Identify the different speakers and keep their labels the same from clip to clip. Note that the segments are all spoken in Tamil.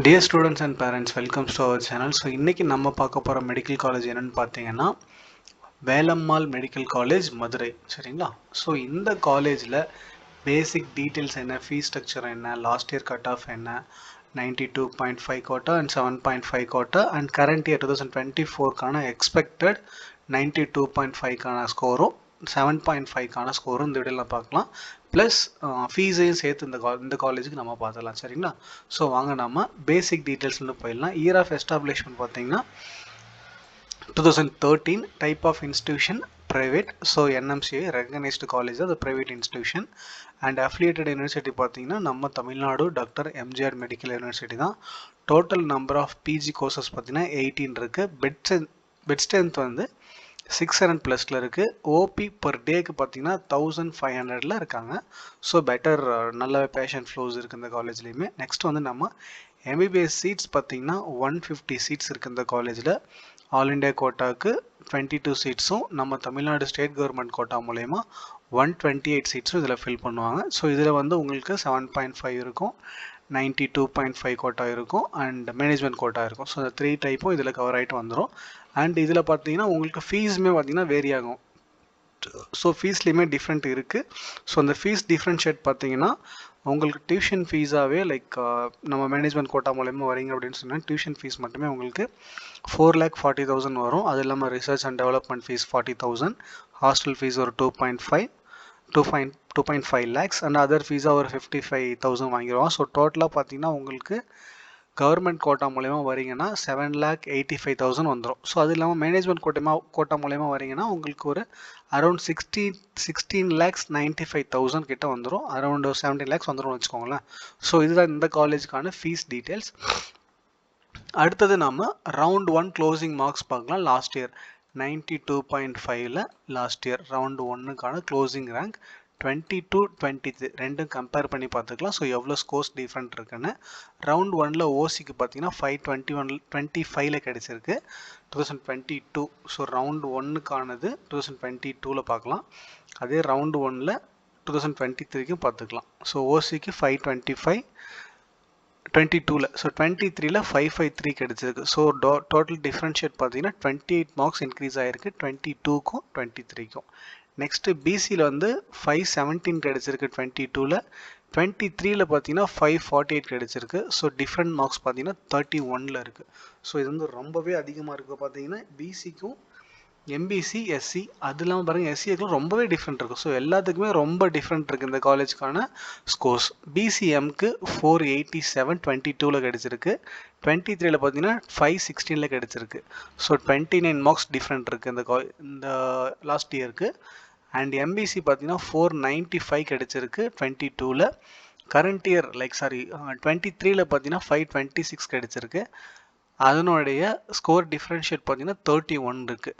Speaker 1: Dear students and parents, welcome to our channel. So இன்னைக்கு நம்ம பார்க்க போற மெடிக்கல் காலேஜ் என்னன்னு பார்த்தீங்கன்னா வேலம்மாள் மெடிக்கல் காலேஜ் மதுரை. சரிங்களா? ஸோ இந்த காலேஜில் பேசிக் டீட்டெயில்ஸ் என்ன, ஃபீஸ் ஸ்ட்ரக்சர் என்ன, லாஸ்ட் இயர் கட் ஆஃப் என்ன, 92.5 quota and 7.5 quota and current year 2024கான எக்ஸ்பெக்டட் 92.5கான ஸ்கோரும் 7.5கான ஸ்கோரும் இந்த வீடியோவில் பார்க்கலாம். ப்ளஸ் ஃபீஸையும் சேர்த்து இந்த காலேஜுக்கு நம்ம பார்த்துக்கலாம். சரிங்களா? ஸோ வாங்க நம்ம பேசிக் டீட்டெயில்ஸ்னு போயிடலாம். இயர் ஆஃப் எஸ்டாப்ளிஷ்மெண்ட் பார்த்தீங்கன்னா 2013. Type of institution private. So NMCA recognised college அது private institution. And affiliated university பார்த்தீங்கன்னா நம்ம Tamil Nadu doctor MGR medical university தான். Total number of PG courses பார்த்தீங்கன்னா 18 இருக்குது. பெட் ஸ்ட்ரென்த் வந்து 600+ இருக்குது. ஓபி பர் டேக்கு பார்த்தீங்கன்னா 1500 இருக்காங்க. ஸோ பெட்டர் நல்ல பேஷண்ட் ஃப்ளோஸ் இருக்குது இந்த காலேஜ்லேயுமே. நெக்ஸ்ட் வந்து நம்ம எம்பிபிஎஸ் சீட்ஸ் பார்த்தீங்கன்னா 150 சீட்ஸ் இருக்குது இந்த காலேஜில். ஆல் இண்டியா கோட்டாவுக்கு 22 சீட்ஸும் நம்ம தமிழ்நாடு ஸ்டேட் கவர்மெண்ட் கோட்டா மூலயமா 128 சீட்ஸும் இதில் ஃபில் பண்ணுவாங்க. ஸோ இதில் வந்து உங்களுக்கு 7.5 இருக்கும், 92.5 கோட்டா இருக்கும் அண்ட் மேனேஜ்மெண்ட் கோட்டா இருக்கும். ஸோ இந்த 3 டைப்பும் இதில் கவர் ஆகிட்டு வந்துடும். அண்ட் இதில் பார்த்தீங்கன்னா உங்களுக்கு ஃபீஸுமே பார்த்தீங்கன்னா வேரி ஆகும். ஸோ ஃபீஸ்லேயுமே டிஃப்ரெண்ட் இருக்குது. ஸோ அந்த ஃபீஸ் டிஃப்ரென்ஷியேட் பார்த்தீங்கன்னா உங்களுக்கு டியூஷன் ஃபீஸாகவே லைக் நம்ம மேனேஜ்மெண்ட் கோட்டா மூலயமா வரீங்க அப்படின்னு சொன்னால் டியூஷன் ஃபீஸ் மட்டுமே உங்களுக்கு 4,40,000 வரும். அது இல்லாமல் research and development fees 40,000, hostel fees ஒரு 2.5 லேக்ஸ் அண்ட் அதர் ஃபீஸாக ஒரு 55,000 வாங்கிடுவோம். ஸோ டோட்டலாக பார்த்தீங்கன்னா உங்களுக்கு கவர்மெண்ட் கோட்டா மூலயமா வரீங்கன்னா 7,85,000 வந்துடும். ஸோ அது இல்லாமல் மேனேஜ்மெண்ட் கோட்டா மூலயமா வரீங்கன்னா உங்களுக்கு ஒரு அரௌண்ட் 16,95,000 கிட்ட வந்துடும். அரௌண்ட் 17 lakhs வந்துடும் வச்சுக்கோங்களேன். ஸோ இதுதான் இந்த காலேஜுக்கான ஃபீஸ் டீட்டெயில்ஸ். அடுத்தது நம்ம ரவுண்ட் 1 க்ளோசிங் மார்க்ஸ் பார்க்கலாம். லாஸ்ட் இயர் 92.5ல் லாஸ்ட் இயர் ரவுண்ட் 1க்கான க்ளோசிங் ரேங்க் 22-23 ரெண்டும் கம்பேர் பண்ணி பார்த்துக்கலாம். ஸோ எவ்வளோ ஸ்கோர்ஸ் டிஃப்ரெண்ட் இருக்குன்னு. ரவுண்ட் 1ல் ஓசிக்கு பார்த்தீங்கன்னா 525ல் கிடச்சிருக்கு 2022. ஸோ ரவுண்ட் 1க்கானது 2022ல் பார்க்கலாம். அதே ரவுண்ட் 1ல் 2023க்கும் பார்த்துக்கலாம். ஸோ ஓசிக்கு 525 22ல், ஸோ 23ல் 553 கிடச்சிருக்கு. ஸோ டோட்டல் டிஃப்ரென்ஷியேட் பார்த்தீங்கன்னா 28 மார்க்ஸ் இன்க்ரீஸ் ஆகிருக்கு 22க்கும் 23க்கும். நெக்ஸ்ட்டு பிசியில் வந்து 517 கிடச்சிருக்கு 22ல், 23ல் பார்த்தீங்கன்னா 548 கிடச்சிருக்கு. ஸோ டிஃப்ரெண்ட் மார்க்ஸ் பார்த்தீங்கன்னா 31ல் இருக்குது. ஸோ இது வந்து ரொம்பவே அதிகமாக இருக்குது. பார்த்தீங்கன்னா பிசிக்கும் எம்பிசி எஸ்சி அது இல்லாமல் பாருங்கள் எஸ்சிக்கும் ரொம்பவே டிஃப்ரெண்ட் இருக்குது. ஸோ எல்லாத்துக்குமே ரொம்ப டிஃப்ரெண்ட் இருக்குது இந்த காலேஜுக்கான ஸ்கோர்ஸ். பிசிஎம்க்கு 487 22ல் கிடச்சிருக்கு, 23ல் பார்த்தீங்கன்னா 516ல் கிடச்சிருக்கு. ஸோ 29 மார்க்ஸ் டிஃப்ரெண்ட் இருக்குது இந்த லாஸ்ட் இயருக்கு. அண்ட் எம்பிசி பார்த்தீங்கன்னா 495 கிடச்சிருக்கு 22ல். கரண்ட் இயர் 23ல் பார்த்தீங்கன்னா 526 கிடச்சிருக்கு. அதனுடைய ஸ்கோர் டிஃப்ரென்ஷியேட் பார்த்தீங்கன்னா 31 இருக்குது.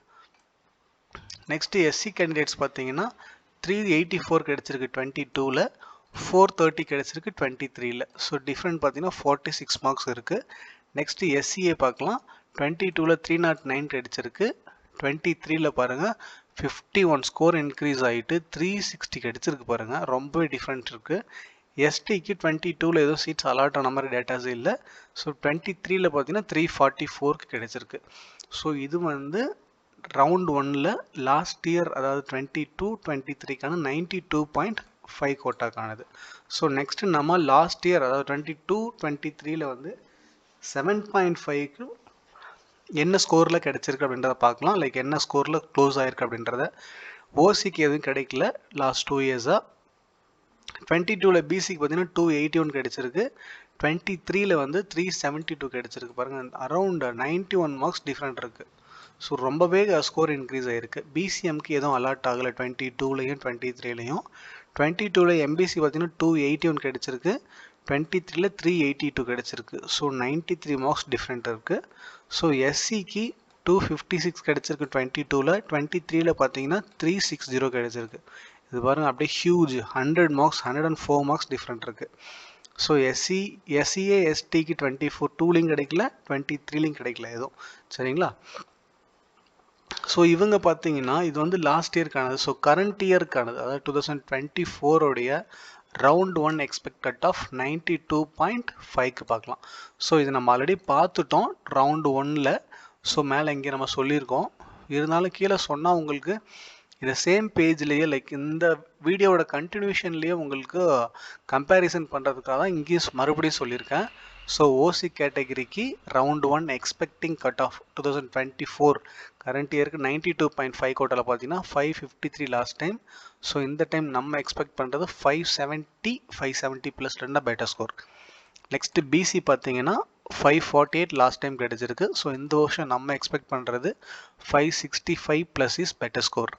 Speaker 1: நெக்ஸ்ட்டு எஸ்சி கேண்டிடேட்ஸ் பார்த்தீங்கன்னா 384 கிடச்சிருக்கு 22ல், 430 கிடச்சிருக்கு 23ல். ஸோ டிஃப்ரெண்ட் பார்த்தீங்கன்னா 46 மார்க்ஸ் இருக்குது. நெக்ஸ்ட்டு எஸ்சிஏ பார்க்கலாம். 22ல் 309 கிடச்சிருக்கு, 23ல் பாருங்கள் 51 ஸ்கோர் இன்க்ரீஸ் ஆகிட்டு 360 கிடச்சிருக்கு பாருங்கள். ரொம்பவே டிஃப்ரெண்ட் இருக்குது. எஸ்டிக்கு 22ல் ஏதோ சீட்ஸ் அலாட் ஆன மாதிரி டேட்டாஸ் இல்லை. ஸோ 23ல் பார்த்தீங்கன்னா 344 கிடச்சிருக்கு. ஸோ இது வந்து ரவுண்ட் 1ல் லாஸ்ட் இயர் அதாவது 22-23க்கான 92.5 கோட்டாக்கானது. ஸோ நெக்ஸ்ட்டு நம்ம லாஸ்ட் இயர் அதாவது 22-23ல் வந்து 7.5க்கு என்ன ஸ்கோரில் கிடச்சிருக்கு அப்படின்றத பார்க்கலாம். லைக் என்ன ஸ்கோரில் க்ளோஸ் ஆகிருக்கு அப்படின்றத. ஓசிக்கு எதுவும் கிடைக்கல லாஸ்ட் 2 இயர்ஸாக. 22ல் பிசிக்கு பார்த்தீங்கன்னா 281 கிடச்சிருக்கு, 23ல் வந்து 372 கிடச்சிருக்கு பாருங்கள். அரௌண்ட் 91 மார்க்ஸ் டிஃப்ரெண்ட் இருக்குது. ஸோ ரொம்பவே ஸ்கோர் இன்க்ரீஸ் ஆகிருக்கு. பிசிஎம்க்கு எதுவும் அலாட் ஆகலை 22லையும் 23லையும். 22ல் எம்பிசி பார்த்தீங்கன்னா 281 கிடச்சிருக்கு, 23ல் 382 கிடச்சிருக்கு. ஸோ 93 மார்க்ஸ் டிஃப்ரெண்ட் இருக்குது. ஸோ எஸ்சிக்கு 256 கிடச்சிருக்கு 22ல், 23ல் பார்த்தீங்கன்னா 360 கிடச்சிருக்கு. இது பாருங்கள் அப்படியே ஹியூஜ் 100 மார்க்ஸ் 104 மார்க்ஸ் டிஃப்ரெண்ட் இருக்குது. ஸோ எஸ்சிஏ எஸ்டிக்கு 22லையும் கிடைக்கல 23லையும் கிடைக்கல எதுவும். சரிங்களா? ஸோ இவங்க பார்த்தீங்கன்னா இது வந்து லாஸ்ட் இயர்க்கானது. ஸோ கரண்ட் இயர்க்கானது அதாவது 2024 ரவுண்ட் 1 எக்ஸ்பெக்ட் கட் ஆஃப் 92.5க்கு பார்க்கலாம். ஸோ இது நம்ம ஆல்ரெடி பார்த்துட்டோம் ரவுண்ட் 1ல். ஸோ மேலே இங்கே நம்ம சொல்லியிருக்கோம். இருந்தாலும் கீழே சொன்னால் உங்களுக்கு இந்த சேம் பேஜ்லேயே லைக் இந்த வீடியோவோட கண்டினியூஷன்லேயே உங்களுக்கு கம்பேரிசன் பண்ணுறதுக்காக தான் இங்கேயும் மறுபடியும் சொல்லியிருக்கேன். ஸோ ஓசி கேட்டகரிக்கு round 1 expecting cut off 2024 current இயருக்கு 92.5 கோட்டாவில் பார்த்தீங்கன்னா 553 லாஸ்ட் டைம். ஸோ இந்த டைம் நம்ம எக்ஸ்பெக்ட் பண்ணுறது 570 plus 2 better score. Next BC பார்த்தீங்கன்னா 548 லாஸ்ட் டைம் கிடைச்சிருக்கு. ஸோ இந்த வருஷம் நம்ம எக்ஸ்பெக்ட் பண்ணுறது 565 plus is better score.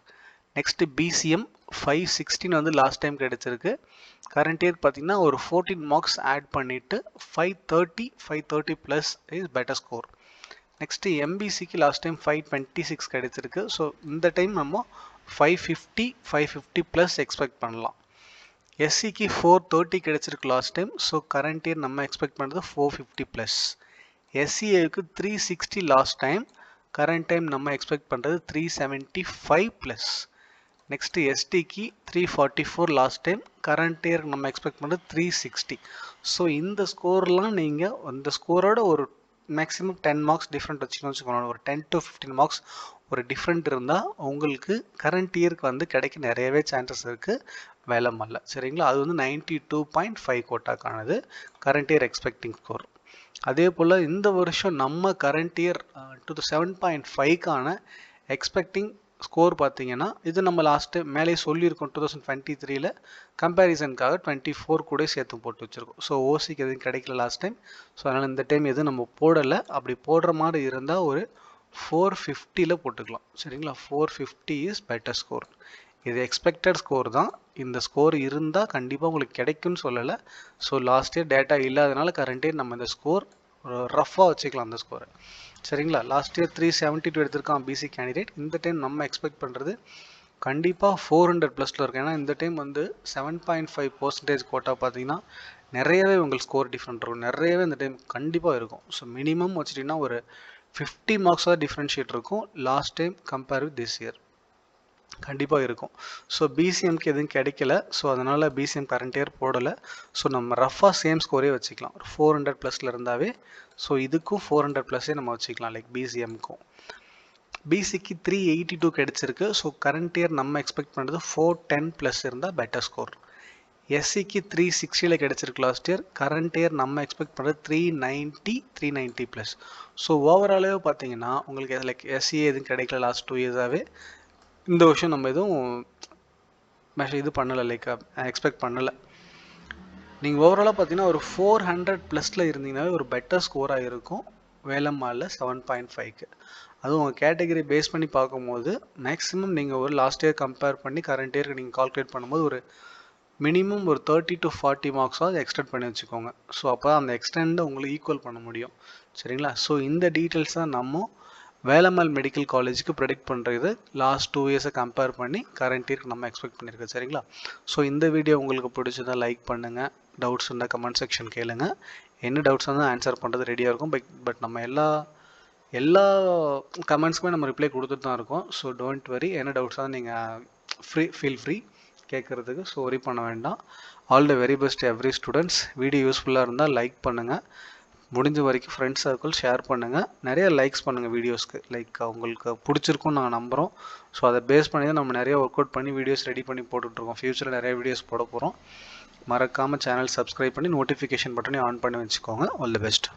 Speaker 1: Next BCM 516 வந்து லாஸ்ட் டைம் கிடைச்சிருக்கு. கரண்ட் இயர் பார்த்தீங்கன்னா ஒரு 14 மார்க்ஸ் ஆட் பண்ணிவிட்டு 530 plus is better score. Next எம்பிசிக்கு லாஸ்ட் டைம் 526 கிடைச்சிருக்கு. ஸோ இந்த டைம் நம்ம 550 ப்ளஸ் எக்ஸ்பெக்ட் பண்ணலாம். எஸ்சிக்கு 430 கிடைச்சிருக்கு last time. So current year நம்ம எக்ஸ்பெக்ட் பண்ணுறது 450 ப்ளஸ். எஸ்சிஏக்கு 360 லாஸ்ட் டைம். கரண்ட் டைம் நம்ம எக்ஸ்பெக்ட் பண்ணுறது 375 ப்ளஸ். நெக்ஸ்ட்டு எஸ்டிக்கு 344 லாஸ்ட் டைம். கரண்ட் இயர் நம்ம எக்ஸ்பெக்ட் பண்ணுறது 360. ஸோ இந்த ஸ்கோர்லாம் நீங்கள் அந்த ஸ்கோரோட ஒரு மேக்ஸிமம் 10 மார்க்ஸ் டிஃப்ரெண்ட் வச்சுக்கோங்க. ஒரு 10 to 15 மார்க்ஸ் ஒரு டிஃப்ரெண்ட் இருந்தால் உங்களுக்கு கரண்ட் இயருக்கு வந்து கிடைக்க நிறையவே சான்சஸ் இருக்குது வேலம்மால்ல. சரிங்களா? அது வந்து 92.5 கோட்டாக்கானது கரண்ட் இயர் எக்ஸ்பெக்டிங் ஸ்கோர். அதே போல் இந்த வருஷம் நம்ம கரண்ட் இயர் 7.5க்கான எக்ஸ்பெக்டிங் ஸ்கோர் பார்த்தீங்கன்னா இது நம்ம லாஸ்ட்டு மேலே சொல்லியிருக்கோம் 2023ல் கம்பேரிசனுக்காக 24 கூட சேர்த்து போட்டு வச்சுருக்கோம். ஸோ ஓசிக்கு எதுவும் கிடைக்கல லாஸ்ட் டைம். ஸோ அதனால் இந்த டைம் எதுவும் நம்ம போடலை. அப்படி போடுற மாதிரி இருந்தால் ஒரு 450ல் போட்டுக்கலாம். சரிங்களா? 450 இஸ் பெட்டர் ஸ்கோர். இது எக்ஸ்பெக்டட் ஸ்கோர் தான். இந்த ஸ்கோர் இருந்தால் கண்டிப்பாக உங்களுக்கு கிடைக்கும்னு சொல்லலை. ஸோ லாஸ்ட் இயர் டேட்டா இல்லாதனால கரண்ட் இயர் நம்ம இந்த ஸ்கோர் ரஃப்பாக வச்சுக்கலாம் அந்த ஸ்கோரை. சரிங்களா? லாஸ்ட் இயர் 372 எடுத்திருக்கான் பிசி கேண்டிடேட். இந்த டைம் நம்ம எக்ஸ்பெக்ட் பண்ணுறது கண்டிப்பாக 400 ப்ளஸில் இருக்கும். ஏன்னா இந்த டைம் வந்து 7.5% கோட்டா பார்த்தீங்கன்னா நிறையவே உங்களுக்கு ஸ்கோர் டிஃப்ரெண்ட் இருக்கும். நிறையவே இந்த டைம் கண்டிப்பாக இருக்கும். ஸோ மினிமம் வச்சுட்டிங்கன்னா ஒரு 50 மார்க்ஸாக டிஃப்ரென்ஷியேட் இருக்கும் last time compare with this year. கண்டிப்பாக இருக்கும். ஸோ பிசிஎம்க்கு எதுவும் கிடைக்கல. ஸோ அதனால் பிசிஎம் கரண்ட் இயர் போடலை. ஸோ நம்ம ரஃபாக சேம் ஸ்கோரே வச்சுக்கலாம். ஒரு 400 ப்ளஸில் இருந்தாவே. ஸோ இதுக்கும் 400 ப்ளஸே நம்ம வச்சுக்கலாம் லைக் பிசிஎம்க்கும். பிசிக்கு 382 கிடைச்சிருக்கு. ஸோ கரண்ட் இயர் நம்ம எக்ஸ்பெக்ட் பண்ணுறது 410 ப்ளஸ் இருந்தால் பெட்டர் ஸ்கோர். எஸ்சிக்கு 360ல் கிடைச்சிருக்கு லாஸ்ட் இயர். கரண்ட் இயர் நம்ம எக்ஸ்பெக்ட் பண்ணுறது 390 ப்ளஸ். ஸோ ஓவராலாகவே பார்த்தீங்கன்னா உங்களுக்கு லைக் எஸ்சிஏ எதுவும் கிடைக்கல லாஸ்ட் 2 இயர்ஸாகவே. இந்த வருஷம் நம்ம எதுவும் இது பண்ணலை லைக் எக்ஸ்பெக்ட் பண்ணலை. நீங்கள் ஓவராலாக பார்த்தீங்கன்னா ஒரு 400 ப்ளஸில் இருந்தீங்கன்னாவே ஒரு பெட்டர் ஸ்கோராக இருக்கும் வேலம்மாவில் 7.5க்கு. அதுவும் உங்கள் கேட்டகரி பேஸ் பண்ணி பார்க்கும்போது மேக்ஸிமம் நீங்கள் ஒரு லாஸ்ட் இயர் கம்பேர் பண்ணி கரண்ட் இயருக்கு நீங்கள் கால்குலேட் பண்ணும்போது ஒரு மினிமம் ஒரு 30 to 40 மார்க்ஸாக எக்ஸ்டெண்ட் பண்ணி வச்சுக்கோங்க. ஸோ அப்போ அந்த எக்ஸ்டெண்டை உங்களுக்கு ஈக்குவல் பண்ண முடியும். சரிங்களா? ஸோ இந்த டீட்டெயில்ஸ் தான் நம்ம வேலம்மாள் மெடிக்கல் காலேஜுக்கு ப்ரெடிக்ட் பண்ணுறது லாஸ்ட் 2 இயர்ஸை கம்பேர் பண்ணி கரண்ட் இயருக்கு நம்ம எக்ஸ்பெக்ட் பண்ணியிருக்கோம். சரிங்களா? ஸோ இந்த வீடியோ உங்களுக்கு பிடிச்சதா லைக் பண்ணுங்கள். டவுட்ஸ் இருந்தால் கமெண்ட் செக்ஷன் கேளுங்க. என்ன டவுட்ஸ் இருந்தால் ஆன்சர் பண்ணுறது ரெடியாக இருக்கும். பட் நம்ம எல்லா கமெண்ட்ஸ்க்குமே நம்ம ரிப்ளை கொடுத்துட்டு தான் இருக்கோம். So don't worry. என்ன டவுட்ஸாக நீங்கள் ஃபீல் ஃப்ரீ கேட்குறதுக்கு. ஸோ வரி பண்ண வேண்டாம். All the very best every students. Video யூஸ்ஃபுல்லாக இருந்தால் லைக் பண்ணுங்கள். முடிஞ்ச வரைக்கும் ஃப்ரெண்ட்ஸ் சர்க்கிள் ஷேர் பண்ணுங்கள். நிறைய லைக்ஸ் பண்ணுங்கள் வீடியோஸ்க்கு. லைக் உங்களுக்கு பிடிச்சிருக்குன்னு நாங்கள் நம்புகிறோம். ஸோ அதை பேஸ் பண்ணி தான் நம்ம நிறைய ஒர்க் அவுட் பண்ணி வீடியோஸ் ரெடி பண்ணி போட்டுட்ருக்கோம். ஃப்யூச்சரில் நிறைய வீடியோஸ் போட போகிறோம். மறக்காமல் சேனல் சப்ஸ்கிரைப் பண்ணி நோட்டிஃபிகேஷன் பட்டனையும் ஆன் பண்ணி வச்சுக்கோங்க. All the best.